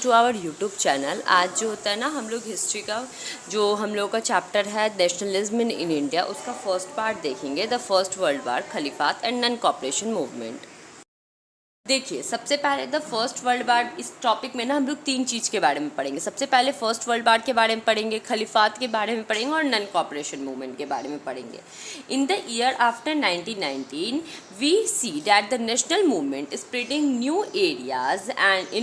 To our YouTube channel. आज जो होता है ना, हम लोग हिस्ट्री का जो हम लोग का चैप्टर है नेशनलिज्म इन इंडिया, उसका फर्स्ट पार्ट देखेंगे, the first world war, Khilafat and non cooperation movement. देखिए, सबसे पहले द फर्स्ट वर्ल्ड वार, इस टॉपिक में ना हम लोग तीन चीज़ के बारे में पढ़ेंगे। सबसे पहले फर्स्ट वर्ल्ड वार के बारे में पढ़ेंगे, खलीफात के बारे में पढ़ेंगे और नॉन कॉपरेशन मूवमेंट के बारे में पढ़ेंगे। In the year after 1919 we see that the national movement spreading new areas and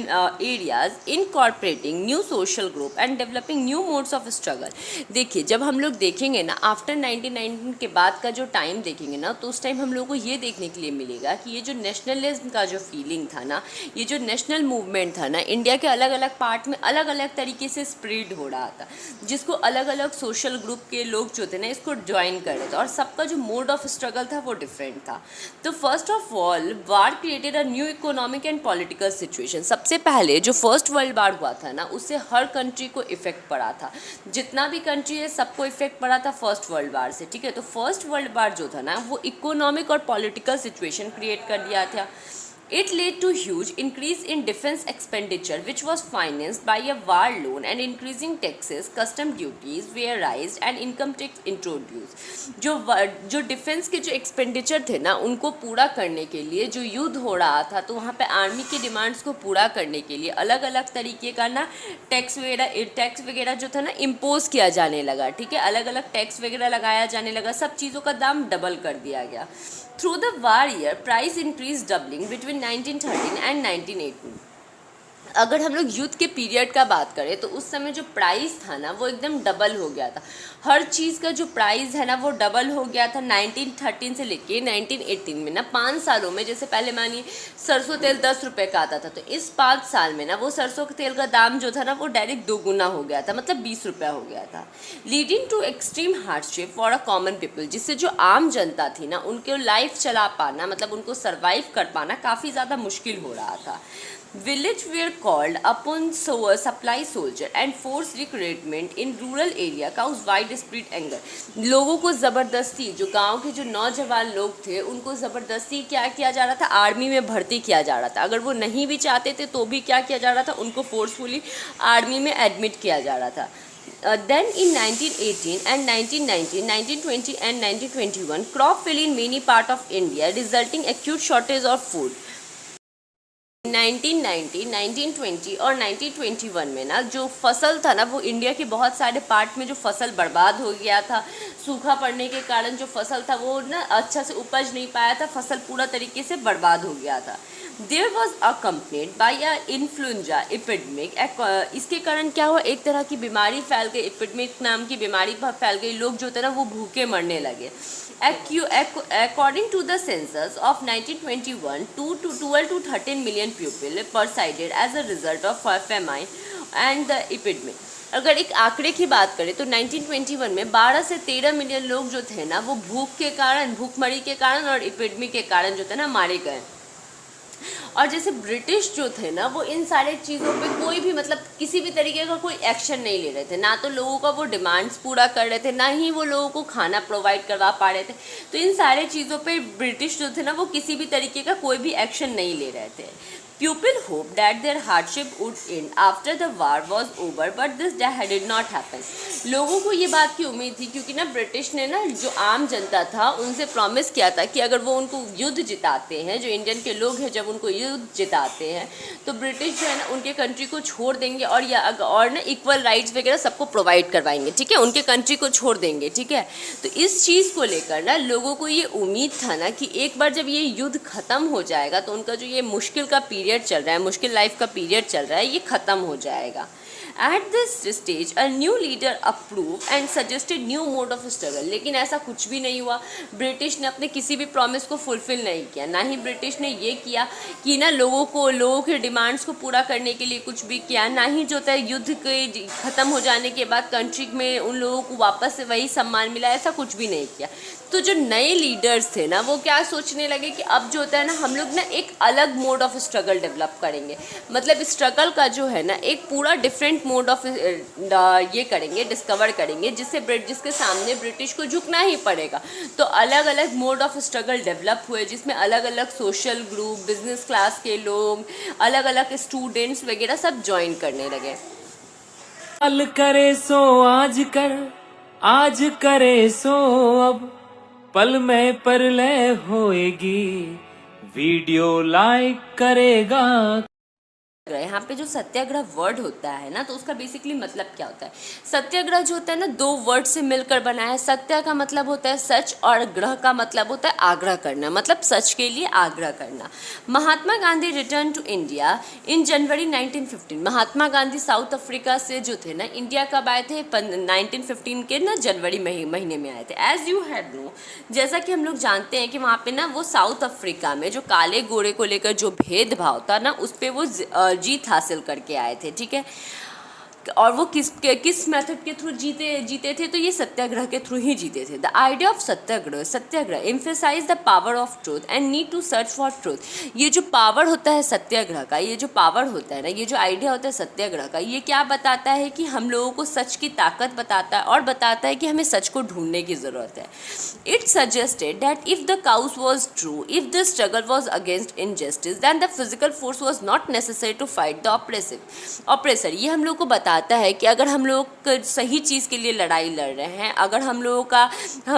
incorporating new social group and developing new modes of struggle. देखिए, जब हम लोग देखेंगे ना आफ्टर 1919 के बाद का जो टाइम देखेंगे ना, तो उस टाइम हम लोग को ये देखने के लिए मिलेगा कि ये जो नेशनलिज्म का जो फीलिंग था ना, ये जो नेशनल मूवमेंट था ना, इंडिया के अलग अलग पार्ट में अलग अलग तरीके से स्प्रेड हो रहा था, जिसको अलग अलग सोशल ग्रुप के लोग जो थे ना इसको ज्वाइन कर रहे थे, और सबका जो मोड ऑफ स्ट्रगल था वो डिफरेंट था। तो first of all war created a new economic and political situation. सबसे पहले जो फर्स्ट वर्ल्ड वार हुआ था ना, उससे हर कंट्री को इफेक्ट पड़ा था, जितना भी कंट्री है सबको इफेक्ट पड़ा था फर्स्ट वर्ल्ड वार से। ठीक है, तो फर्स्ट वर्ल्ड वार जो था ना, वो इकोनॉमिक और पॉलिटिकल सिचुएशन क्रिएट कर दिया था। It led to huge increase in defense expenditure, which was financed by a war loan, and increasing taxes, custom duties were raised and income tax introduced. जो defence के जो expenditure थे ना, उनको पूरा करने के लिए जो युद्ध हो रहा था, तो वहाँ पे आर्मी की डिमांड्स को पूरा करने के लिए अलग अलग तरीके का ना टैक्स वगैरह जो था ना इम्पोज किया जाने लगा। ठीक है, अलग अलग टैक्स वगैरह लगाया जाने लगा, सब चीज़ों का दाम डबल कर दिया गया। Through the war year, price increased doubling between 1913 and 1918. अगर हम लोग यूथ के पीरियड का बात करें तो उस समय जो प्राइस था ना वो एकदम डबल हो गया था। हर चीज़ का जो प्राइस है ना वो डबल हो गया था 1913 से लेके 1918 में ना। 5 सालों में, जैसे पहले मानिए सरसों तेल 10 रुपये का आता था, तो इस 5 साल में ना वो सरसों के तेल का दाम जो था ना वो डायरेक्ट दोगुना हो गया था, मतलब 20 रुपया हो गया था। Leading to extreme hardship for a common people, जिससे जो आम जनता थी ना उनके लाइफ चला पाना, मतलब उनको सर्वाइव कर पाना काफ़ी ज़्यादा मुश्किल हो रहा था। Village were called upon supply soldier and forced recruitment in rural area caused widespread anger. लोगों को ज़बरदस्ती, जो गांव के जो नौजवान लोग थे उनको ज़बरदस्ती क्या किया जा रहा था, आर्मी में भर्ती किया जा रहा था। अगर वो नहीं भी चाहते थे तो भी क्या किया जा रहा था, उनको फोर्सफुली आर्मी में एडमिट किया जा रहा था। Then in 1918 and 1919, 1920 and 1921, crop failed in many part of India, resulting acute shortage of food. 1990, 1920 और 1921 में ना जो फसल था ना वो इंडिया के बहुत सारे पार्ट में जो फसल बर्बाद हो गया था, सूखा पड़ने के कारण जो फसल था वो ना अच्छा से उपज नहीं पाया था, फसल पूरा तरीके से बर्बाद हो गया था। There was accompanied by a influenza epidemic. इसके कारण क्या हुआ, एक तरह की बीमारी फैल गई, एपिडेमिक नाम की बीमारी फैल गई, लोग जो थे ना वो भूखे मरने लगे। According to the census of 1921, 12 to 13 million people subsided as a result of famine and the epidemic. अगर एक आंकड़े की बात करें तो 1921 में 12 से 13 मिलियन लोग जो थे ना वो भूख के कारण, भूखमरी के कारण और एपिडेमिक के कारण जो थे ना मारे गए। और जैसे ब्रिटिश जो थे ना वो इन सारे चीज़ों पे कोई भी, मतलब किसी भी तरीके का कोई एक्शन नहीं ले रहे थे, ना तो लोगों का वो डिमांड्स पूरा कर रहे थे, ना ही वो लोगों को खाना प्रोवाइड करवा पा रहे थे। तो इन सारे चीज़ों पे ब्रिटिश जो थे ना वो किसी भी तरीके का कोई भी एक्शन नहीं ले रहे थे। People hoped that their hardship would end after the war was over, but this did not happen. लोगों को ये बात की उम्मीद थी, क्योंकि ना ब्रिटिश ने ना जो आम जनता था उनसे प्रॉमिस किया था कि अगर वो उनको युद्ध जिताते हैं, जो इंडियन के लोग हैं जब उनको युद्ध जिताते हैं तो ब्रिटिश जो है ना उनके कंट्री को छोड़ देंगे और ना इक्वल राइट्स वगैरह सबको प्रोवाइड करवाएंगे। ठीक है, उनके कंट्री को छोड़ देंगे। ठीक है, तो इस चीज़ को लेकर ना लोगों को ये उम्मीद था ना कि एक बार जब ये युद्ध ख़त्म हो जाएगा तो उनका जो ये मुश्किल का पीरियड चल रहा है, मुश्किल लाइफ का पीरियड चल रहा है, ये ख़त्म हो जाएगा। At this stage, a new leader approved and suggested new mode of struggle. लेकिन ऐसा कुछ भी नहीं हुआ। ब्रिटिश ने अपने किसी भी प्रॉमिस को फुलफिल नहीं किया, ना ही ब्रिटिश ने ये किया कि ना लोगों के डिमांड्स को पूरा करने के लिए कुछ भी किया, ना ही जो था युद्ध के ख़त्म हो जाने के बाद कंट्री में उन लोगों को वापस से वही सम्मान मिला, ऐसा कुछ भी नहीं किया। तो जो नए लीडर्स थे ना वो क्या सोचने लगे कि अब जो होता है ना हम लोग ना एक अलग मोड ऑफ स्ट्रगल डेवलप करेंगे, मतलब स्ट्रगल का जो है ना एक पूरा डिफरेंट मोड ऑफ ये करेंगे, डिस्कवर करेंगे, जिसके सामने ब्रिटिश को झुकना ही पड़ेगा। तो अलग अलग मोड ऑफ स्ट्रगल डेवलप हुए जिसमें अलग अलग सोशल ग्रुप, बिजनेस क्लास के लोग, अलग अलग स्टूडेंट्स वगैरह सब ज्वाइन करने लगे। कल करे सो आज करे सो अब, पल में परलय होएगी, वीडियो लाइक करेगा। यहाँ पे जो सत्याग्रह वर्ड होता है ना तो उसका बेसिकली मतलब क्या होता है? सत्याग्रह जो होता है ना दो वर्ड से मिलकर बना है। सत्या का मतलब होता है सच और ग्रह का मतलब होता है आग्रह करना, मतलब सच के लिए आग्रह करना। Mahatma Gandhi return to India in January 1915। Mahatma Gandhi South Africa से जो थे ना इंडिया कब आए थे? 1915 के ना जनवरी महीने में आए थे। एज यू हैड नो, जैसा कि हम लोग जानते हैं कि वहाँ पे ना वो साउथ अफ्रीका में जो काले गोरे को लेकर जो भेदभाव था ना उस पर वो जीत हासिल करके आए थे, ठीक है। और वो किस मेथड के थ्रू जीते थे? तो ये सत्याग्रह के थ्रू ही जीते थे। The idea of satyagraha emphasize the power of truth and need to search for truth. ये जो पावर होता है सत्याग्रह का, ये जो पावर होता है ना, ये जो आइडिया होता है सत्याग्रह का, ये क्या बताता है कि हम लोगों को सच की ताकत बताता है और बताता है कि हमें सच को ढूंढने की ज़रूरत है। It suggested that if the cause was true, if the struggle was against injustice, then the physical force was not necessary to fight the oppressor. ये हम लोग को बताता है कि अगर हम लोग सही चीज़ के लिए लड़ाई लड़ रहे हैं, अगर हम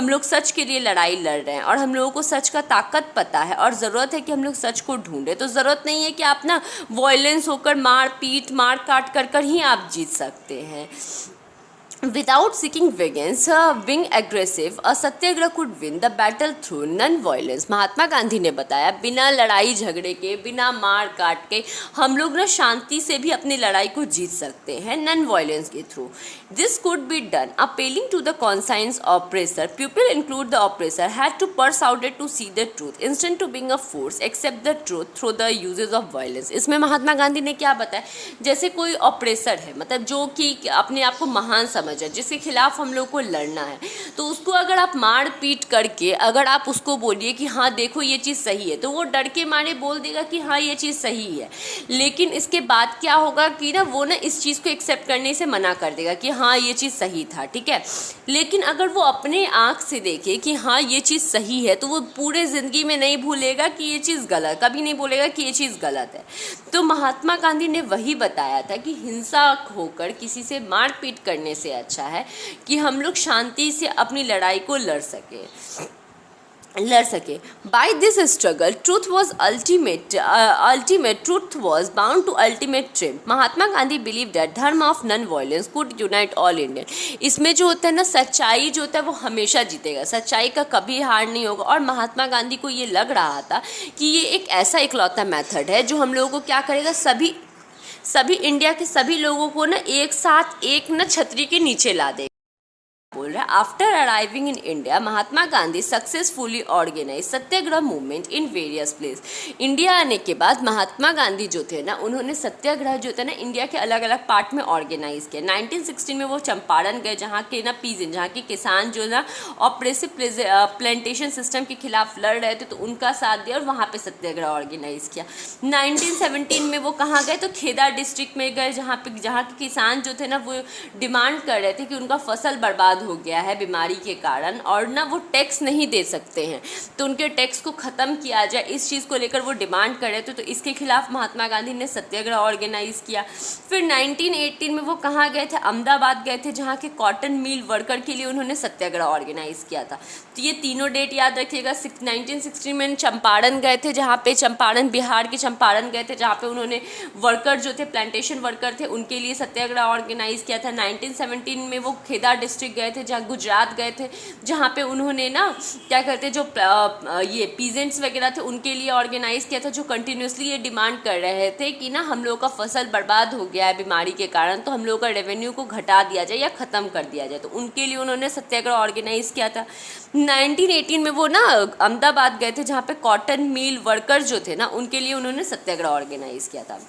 लोग सच के लिए लड़ाई लड़ रहे हैं और हम लोगों को सच का ताकत पता है और ज़रूरत है कि हम लोग सच को ढूंढें, तो ज़रूरत नहीं है कि आप ना वॉयलेंस होकर मार काट कर ही आप जीत सकते हैं। Without seeking vengeance, being aggressive, a Satyagraha could win the battle through non-violence। महात्मा गांधी ने बताया बिना लड़ाई झगड़े के, बिना मार काट के हम लोग ना शांति से भी अपनी लड़ाई को जीत सकते हैं नॉन वायलेंस के through. This could be done appealing to the conscience oppressor. People include the oppressor had to persuaded to see the truth instead to being a force accept the truth through the uses of violence। इसमें महात्मा गांधी ने क्या बताया? जैसे कोई oppressor है, मतलब जो कि अपने आप को महान समझ है, जिसके खिलाफ हम लोग को लड़ना है, तो उसको अगर आप मार पीट करके अगर आप उसको बोलिए कि हाँ देखो ये चीज़ सही है, तो वो डर के मारे बोल देगा कि हाँ ये चीज़ सही है। लेकिन इसके बाद क्या होगा कि ना वो ना इस चीज़ को एक्सेप्ट करने से मना कर देगा कि हाँ ये चीज़ सही था, ठीक है। लेकिन अगर वो अपने आँख से देखे कि हाँ ये चीज़ सही है, तो वो पूरे ज़िंदगी में नहीं भूलेगा कि ये चीज़ गलत, कभी नहीं बोलेगा कि ये चीज़ गलत है। तो महात्मा गांधी ने वही बताया था कि हिंसा होकर किसी से मारपीट करने से अच्छा है कि हम लोग शांति से अपनी लड़ाई को लड़ सके। By this struggle, truth was ultimate. Truth was bound to ultimate triumph. Mahatma Gandhi believed that dharma of non-violence could unite all Indian. इसमें जो होता है ना सच्चाई जो होता है वो हमेशा जीतेगा, सच्चाई का कभी हार नहीं होगा। और महात्मा गांधी को ये लग रहा था कि ये एक ऐसा इकलौता मेथड है जो हम लोगों को क्या करेगा, सभी इंडिया के सभी लोगों को ना एक साथ एक ना छतरी के नीचे ला देगा। बोल रहा है after arriving in India Mahatma Gandhi successfully organize satyagraha movement in various place. India आने के बाद महात्मा गांधी जो थे ना उन्होंने सत्याग्रह जो था ना इंडिया के अलग अलग पार्ट में ऑर्गेनाइज किया। 1916 में वो चंपारण गए जहाँ के ना पीजेंट, जहाँ के किसान जो ना ऑपरेसिव प्लांटेशन सिस्टम के खिलाफ लड़ रहे थे, तो उनका साथ दिया और वहाँ पे सत्याग्रह ऑर्गेनाइज किया। 1917 में वो कहाँ गए, तो खेदा डिस्ट्रिक्ट में गए जहाँ के किसान जो थे ना वो डिमांड कर रहे थे कि उनका फसल बर्बाद हो गया है बीमारी के कारण और ना वो टैक्स नहीं दे सकते हैं, तो उनके टैक्स को ख़त्म किया जाए, इस चीज़ को लेकर वो डिमांड कर रहे थे। तो इसके खिलाफ महात्मा गांधी ने सत्याग्रह ऑर्गेनाइज किया। फिर 1918 में वो कहाँ गए थे, अहमदाबाद गए थे जहाँ के कॉटन मिल वर्कर के लिए उन्होंने सत्याग्रह ऑर्गेनाइज किया था। तो ये तीनों डेट याद रखिएगा। 1916 में चंपारण गए थे, जहाँ पे चंपारण, बिहार के चंपारण गए थे जहाँ पे उन्होंने वर्कर जो थे, प्लांटेशन वर्कर थे, उनके लिए सत्याग्रह ऑर्गेनाइज किया था। 1917 में वो खेदा डिस्ट्रिक्ट गए थे, जहाँ गुजरात गए थे, जहाँ पे उन्होंने ना क्या कहते जो ये पीजेंट्स वगैरह थे उनके लिए ऑर्गेनाइज किया था, जो कंटिन्यूसली ये डिमांड कर रहे थे कि ना हम लोगों का फसल बर्बाद हो गया है बीमारी के कारण, तो हम लोगों का रेवेन्यू को घटा दिया जाए या ख़त्म कर दिया जाए। तो उनके लिए उन्होंने सत्याग्रह ऑर्गेनाइज किया था। 1918 में वो ना अहमदाबाद गए थे जहाँ पे कॉटन मिल वर्कर जो थे ना उनके लिए उन्होंने सत्याग्रह ऑर्गेनाइज किया था।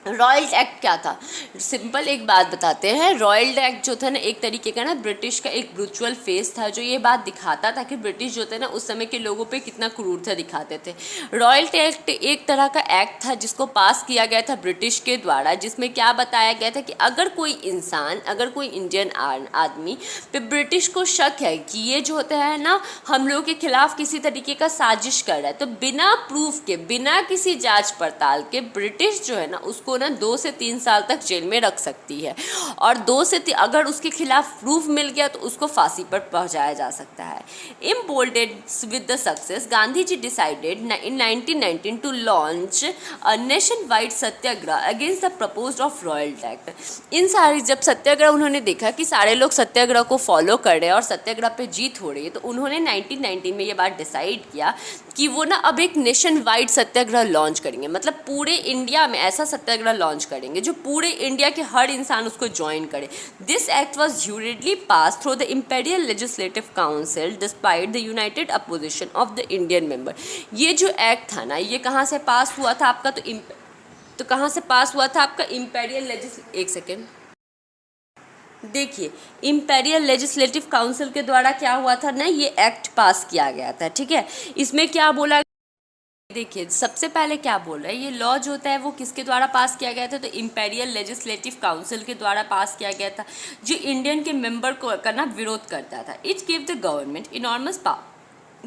रॉयल एक्ट क्या था? सिंपल एक बात बताते हैं। रॉयल एक्ट जो था ना एक तरीके का ना ब्रिटिश का एक ब्रूचुअल फेस था, जो ये बात दिखाता था कि ब्रिटिश जो थे ना उस समय के लोगों पे कितना क्रूरता दिखाते थे। रॉयल एक्ट एक तरह का एक्ट था जिसको पास किया गया था ब्रिटिश के द्वारा, जिसमें क्या बताया गया था कि अगर कोई इंसान, अगर कोई इंडियन आदमी पे ब्रिटिश को शक है कि ये जो होता है ना हम लोगों के खिलाफ किसी तरीके का साजिश कर रहा है, तो बिना प्रूफ के, बिना किसी जांच पड़ताल के ब्रिटिश जो है ना उसको ना 2 से 3 साल तक जेल में रख सकती है, और 2 से 3 अगर उसके खिलाफ प्रूफ मिल गया तो उसको फांसी पर पहुंचाया जा सकता है। Emboldened with the success, Gandhi ji decided in 1919 to launch a nationwide satyagraha against the proposed of Royal Act। इन सारी जब सत्याग्रह उन्होंने देखा कि सारे लोग सत्याग्रह को फॉलो कर रहे हैं और सत्याग्रह पे जीत हो रही है, तो उन्होंने 1919 में ये बात डिसाइड किया कि वो ना अब एक नेशन वाइड सत्याग्रह लॉन्च करेंगे, मतलब पूरे इंडिया में ऐसा सत्याग्रह लॉन्च करेंगे जो पूरे इंडिया के हर इंसान उसको ज्वाइन करे। This act was hurriedly passed through the imperial legislative council despite the united opposition of the Indian member. ये जो एक्ट था ना ये कहाँ से पास हुआ था आपका? तो कहाँ से पास हुआ था आपका? एक सेकेंड देखिए, इम्पेरियल लेजिस्लेटिव काउंसिल के द्वारा क्या हुआ था ना, ये एक्ट पास किया गया था। ठीक है, इसमें क्या बोला, देखिए सबसे पहले क्या बोल रहा है, ये लॉ जो होता है वो किसके द्वारा पास किया गया था? तो इम्पेरियल लेजिस्लेटिव काउंसिल के द्वारा पास किया गया था, जो इंडियन के मेंबर को करना विरोध करता था। It give the government enormous power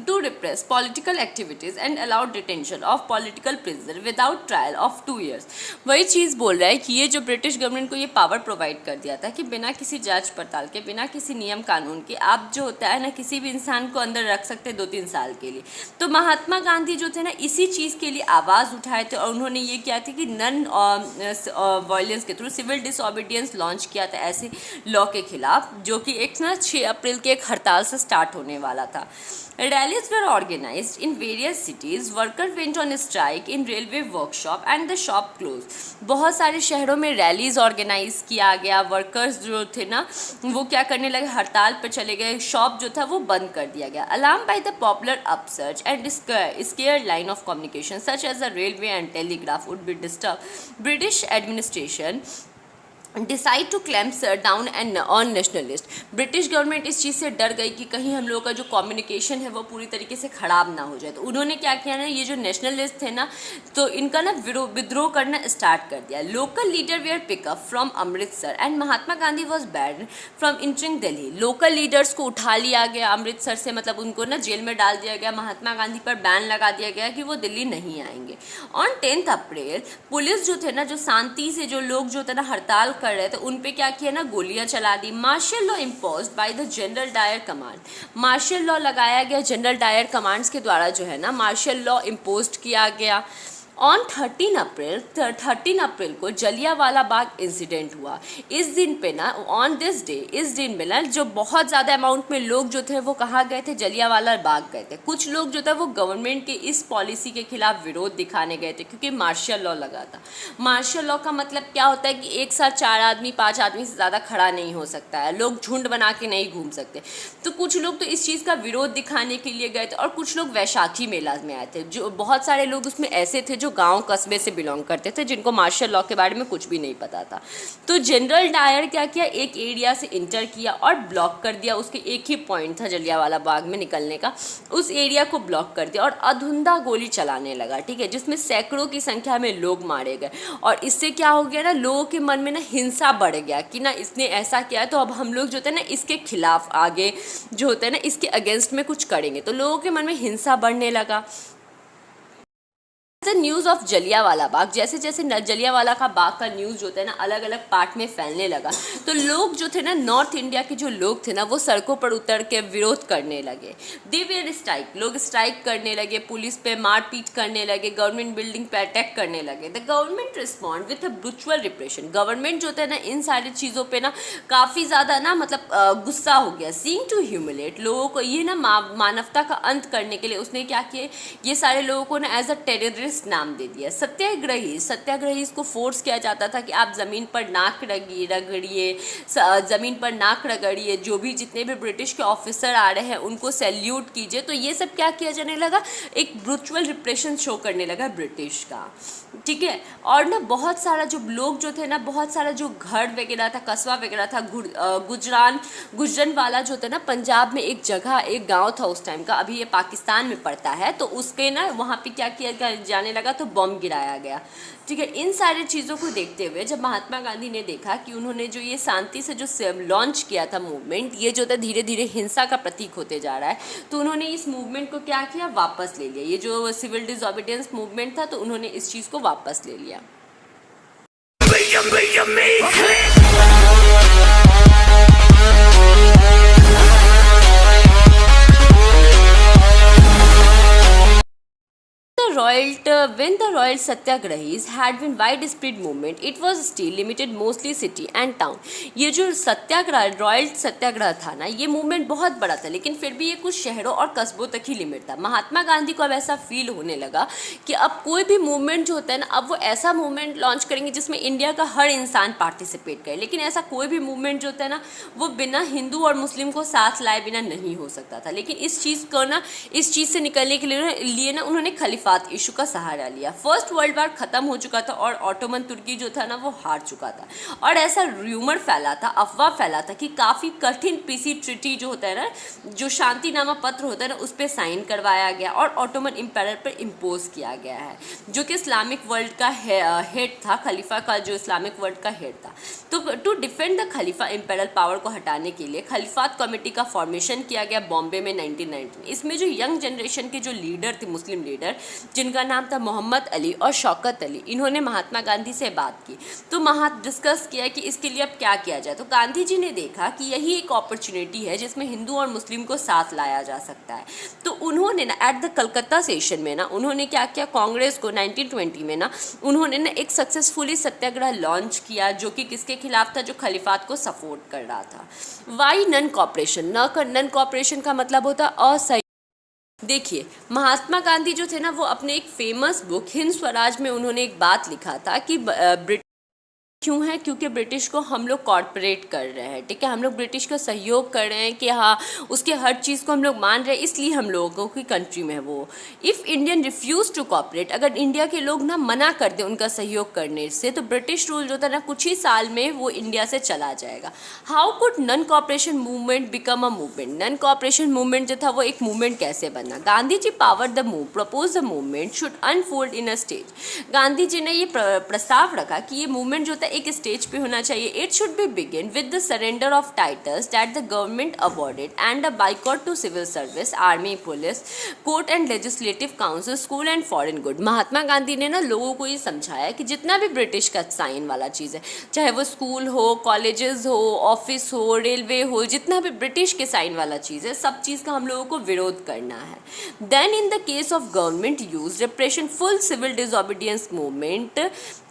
to repress political activities and allow detention of political prisoner without trial of 2 years। वही चीज़ बोल रहा है कि ये जो ब्रिटिश गवर्नमेंट को ये पावर प्रोवाइड कर दिया था कि बिना किसी जांच पड़ताल के, बिना किसी नियम कानून के आप जो होता है ना किसी भी इंसान को अंदर रख सकते 2-3 साल के लिए। तो महात्मा गांधी जो थे ना इसी चीज़ के लिए आवाज़ उठाए थे और उन्होंने ये किया था कि नन वायलेंस के थ्रू सिविल डिसओबीडियंस लॉन्च किया था ऐसे लॉ के खिलाफ, जो कि एक ना 6 अप्रैल के एक हड़ताल से स्टार्ट होने वाला था। Rallies were organized in various cities. Workers went on strike in railway workshop and the shop closed। बहुत सारे शहरों में रैलीज ऑर्गेनाइज किया गया। वर्कर्स जो थे ना वो क्या करने लगे, हड़ताल पर चले गए, शॉप जो था वो बंद कर दिया गया। Alarmed by the popular upsurge and scarce line of communication such as the railway and telegraph would be disturbed, British administration decide to clamp down and on nationalist. British government इस चीज़ से डर गई कि कहीं हम लोगों का जो कम्युनिकेशन है वो पूरी तरीके से ख़राब ना हो जाए, तो उन्होंने क्या किया ना, ये जो नेशनलिस्ट थे ना तो इनका ना विद्रोह करना स्टार्ट कर दिया। Local leader were pick up from Amritsar and Mahatma Gandhi was ban from entering Delhi. Local leaders को उठा लिया गया अमृतसर से, मतलब उनको ना जेल में डाल दिया गया। महात्मा गांधी पर बैन लगा दिया गया कि वो दिल्ली नहीं आएंगे। ऑन 10 अप्रैल पुलिस जो थे ना, जो शांति से जो लोग जो थे ना हड़ताल कर रहे थे, उन पे क्या किया ना, गोलियां चला दी। Martial law imposed by the general Dyer command. Martial law लगाया गया जनरल डायर कमांड्स के द्वारा, जो है ना मार्शल लॉ इम्पोज्ड किया गया। ऑन 13 अप्रैल को जलियांवाला बाग इंसिडेंट हुआ। इस दिन पे ना, ऑन दिस डे, इस दिन में ना जो बहुत ज़्यादा अमाउंट में लोग जो थे वो कहाँ गए थे, जलियांवाला बाग गए थे। कुछ लोग जो था वो गवर्नमेंट के इस पॉलिसी के खिलाफ विरोध दिखाने गए थे क्योंकि मार्शल लॉ लगा था। मार्शल लॉ का मतलब क्या होता है कि एक साथ 4 आदमी 5 आदमी से ज़्यादा खड़ा नहीं हो सकता है, लोग झुंड बना के नहीं घूम सकते। तो कुछ लोग तो इस चीज़ का विरोध दिखाने के लिए गए थे और कुछ लोग वैशाखी मेला में आए थे। जो बहुत सारे लोग उसमें ऐसे थे जो गांव कस्बे से बिलोंग करते थे, जिनको मार्शल लॉ के बारे में कुछ भी नहीं पता था। तो जनरल डायर क्या किया, एक एरिया से इंटर किया और ब्लॉक कर दिया। उसके एक ही पॉइंट था जलियांवाला बाग में निकलने का, उस एरिया को ब्लॉक कर दिया और अधुंधा गोली चलाने लगा। ठीक है, जिसमें सैकड़ों की संख्या में लोग मारे गए। और इससे क्या हो गया ना, लोगों के मन में ना हिंसा बढ़ गया कि ना इसने ऐसा किया तो अब हम लोग जो होता है ना इसके खिलाफ आगे जो होता है ना इसके अगेंस्ट में कुछ करेंगे। तो लोगों के मन में हिंसा बढ़ने लगा। न्यूज़ ऑफ जलियांवाला बाग, जैसे जैसे जलियांवाला का बाग का न्यूज़ जो होता है ना अलग अलग पार्ट में फैलने लगा, तो लोग जो थे ना नॉर्थ इंडिया के जो लोग थे ना वो सड़कों पर उतर के विरोध करने लगे। दे वेयर स्ट्राइक, लोग स्ट्राइक करने लगे, पुलिस पे मारपीट करने लगे, गवर्नमेंट बिल्डिंग पे अटैक करने लगे। The government respond with a brutal repression. Government जो होता है ना इन सारी चीज़ों पर ना काफ़ी ज़्यादा ना मतलब गुस्सा हो गया। सीइंग टू ह्यूमिलेट, लोगों को ये ना मानवता का अंत करने के लिए उसने क्या किया, ये सारे लोगों को ना एज अ टेररिस्ट टेररिस्ट नाम दे दिया। सत्याग्रही को फोर्स किया जाता था कि आप ज़मीन पर नाक रगड़िए, ज़मीन पर नाक रगड़िए, जो भी जितने भी ब्रिटिश के ऑफिसर आ रहे हैं उनको सैल्यूट कीजिए। तो ये सब क्या किया जाने लगा, एक ब्रूचुअल रिप्रेशन शो करने लगा ब्रिटिश का, ठीक है। और ना बहुत सारा जो लोग जो थे ना, बहुत सारा जो घर वगैरह था, कस्बा वगैरह था, गुजरानवाला जो था ना, पंजाब में एक जगह, एक गांव था उस टाइम का, अभी ये पाकिस्तान में पड़ता है। तो उसके ना वहाँ पे क्या किया जाने लगा, तो बम गिराया गया, ठीक है। इन सारी चीज़ों को देखते हुए जब महात्मा गांधी ने देखा कि उन्होंने जो ये शांति से जो लॉन्च किया था मूवमेंट, ये जो था धीरे धीरे हिंसा का प्रतीक होते जा रहा है, तो उन्होंने इस मूवमेंट को क्या किया, वापस ले लिया। ये जो सिविल डिसओबीडियंस मूवमेंट था, तो उन्होंने इस चीज़ को वापस ले लिया। When the royal satyagrahis had been widespread movement, it was still limited mostly city and town. ये जो रॉयल सत्याग्रह था ना, ये मूवमेंट बहुत बड़ा था, लेकिन फिर भी ये कुछ शहरों और कस्बों तक ही लिमिट था। महात्मा गांधी को अब ऐसा फील होने लगा कि अब कोई भी मूवमेंट जो होता है ना, अब वो ऐसा मूवमेंट लॉन्च करेंगे जिसमें इंडिया का हर इंसान पार्टिसिपेट करे। लेकिन ऐसा कोई भी मूवमेंट जो होता है ना, वो बिना हिंदू और मुस्लिम को साथ लाए बिना नहीं हो सकता था। लेकिन इस चीज़ से निकलने के लिए ना उन्होंने खलीफात इशू का सहारा लिया। फर्स्ट वर्ल्ड वार खत्म हो चुका था और ऑटोमन तुर्की जो था ना, वो हार चुका था। और ऐसा र्यूमर फैला था, अफवाह फैला था कि काफ़ी कठिन पीसी ट्रिटी जो होता है ना, जो शांतिनामा पत्र होता है ना, उस पर साइन करवाया गया और ऑटोमन एम्पायर पर इम्पोज किया गया है, जो कि इस्लामिक वर्ल्ड का हेड था, खलीफा का जो इस्लामिक वर्ल्ड का हेड था। तो to defend the Khalifa imperial power को हटाने के लिए खलीफात कमेटी का फॉर्मेशन किया गया बॉम्बे में 1919। इसमें जो यंग जनरेशन के जो लीडर थे, मुस्लिम लीडर, जिनका नाम था मोहम्मद अली और शौकत अली, इन्होंने महात्मा गांधी से बात की। तो डिस्कस किया कि इसके लिए अब क्या किया जाए। तो गांधी जी ने देखा कि यही एक अपॉर्चुनिटी है जिसमें हिंदू और मुस्लिम को साथ लाया जा सकता है। तो उन्होंने ना एट द कलकत्ता सेशन में ना, उन्होंने क्या किया, कांग्रेस को 1920 में ना उन्होंने ना एक सक्सेसफुली सत्याग्रह लॉन्च किया, जो कि किसके खिलाफ था, जो खलीफात को सपोर्ट कर रहा था। Why non cooperation, non cooperation का मतलब होता असहयोग। देखिए, महात्मा गांधी जो थे ना, वो अपने एक फेमस बुक हिंद स्वराज में उन्होंने एक बात लिखा था कि क्यों है, क्योंकि ब्रिटिश को हम लोग कॉर्पोरेट कर रहे हैं, ठीक है, हम लोग ब्रिटिश का सहयोग कर रहे हैं कि हाँ उसके हर चीज़ को हम लोग मान रहे हैं, इसलिए हम लोगों की कंट्री में है वो। If Indian refuse to cooperate, अगर इंडिया के लोग ना मना कर दें उनका सहयोग करने से, तो ब्रिटिश रूल जो था ना कुछ ही साल में वो इंडिया से चला जाएगा। How could non cooperation movement become a movement, non cooperation movement जो था वो एक मूवमेंट कैसे बना। Gandhi ji power the move propose the movement should unfold in a stage. Gandhi ji ने ये प्रस्ताव रखा कि ये मूवमेंट जो था एक स्टेज पे होना चाहिए। It should be begin with the surrender of titles that the government awarded and a boycott to civil service, army, police, court and legislative council, school and foreign good. Mahatma Gandhi ने ना लोगों को ये समझाया कि जितना भी ब्रिटिश का साइन वाला चीज़ है, चाहे वो स्कूल हो, कॉलेजेस हो, ऑफिस हो, रेलवे हो, जितना भी ब्रिटिश के साइन वाला चीज़ है, सब चीज़ का हम लोगों को विरोध करना है। Then in the case of government use repression, full civil disobedience movement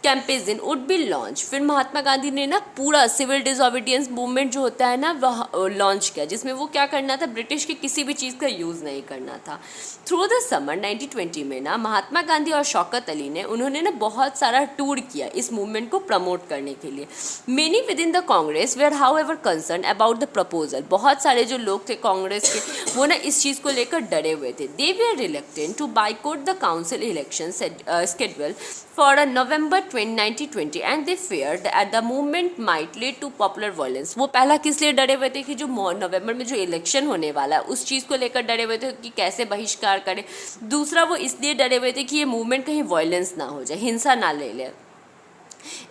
campaign would be launch. फिर महात्मा गांधी ने ना पूरा सिविल डिसओबीडियंस मूवमेंट जो होता है ना वह लॉन्च किया, जिसमें वो क्या करना था, ब्रिटिश की किसी भी चीज़ का यूज़ नहीं करना था। थ्रू द समर 1920 में ना महात्मा गांधी और शौकत अली ने उन्होंने ना बहुत सारा टूर किया इस मूवमेंट को प्रमोट करने के लिए। Many within the Congress were however concern about the proposal. बहुत सारे जो लोग थे कांग्रेस के, वो ना इस चीज़ को लेकर डरे हुए थे। They were reluctant to boycott the council election schedule for a November 1920 and they feared that the movement might lead to popular violence। वो पहला किस लिए डरे हुए थे कि जो नवंबर में जो इलेक्शन होने वाला है उस चीज़ को लेकर डरे हुए थे कि कैसे बहिष्कार करें। दूसरा वो इसलिए डरे हुए थे कि ये मूवमेंट कहीं वायलेंस ना हो जाए, हिंसा ना ले ले।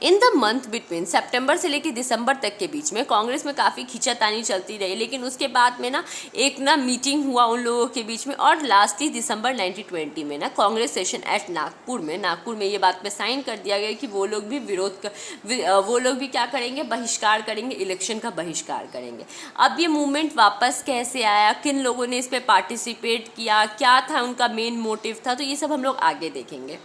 इन द मंथ बिटवीन सितंबर से लेकर दिसंबर तक के बीच में कांग्रेस में काफ़ी खींचातानी चलती रही, लेकिन उसके बाद में ना एक ना मीटिंग हुआ उन लोगों के बीच में, और लास्टली दिसंबर 1920 में ना कांग्रेस सेशन एट नागपुर में ये बात पे साइन कर दिया गया कि वो लोग भी क्या करेंगे, बहिष्कार करेंगे, इलेक्शन का बहिष्कार करेंगे। अब ये मूवमेंट वापस कैसे आया, किन लोगों ने इस पर पार्टिसिपेट किया, क्या था उनका मेन मोटिव था, तो ये सब हम लोग आगे देखेंगे।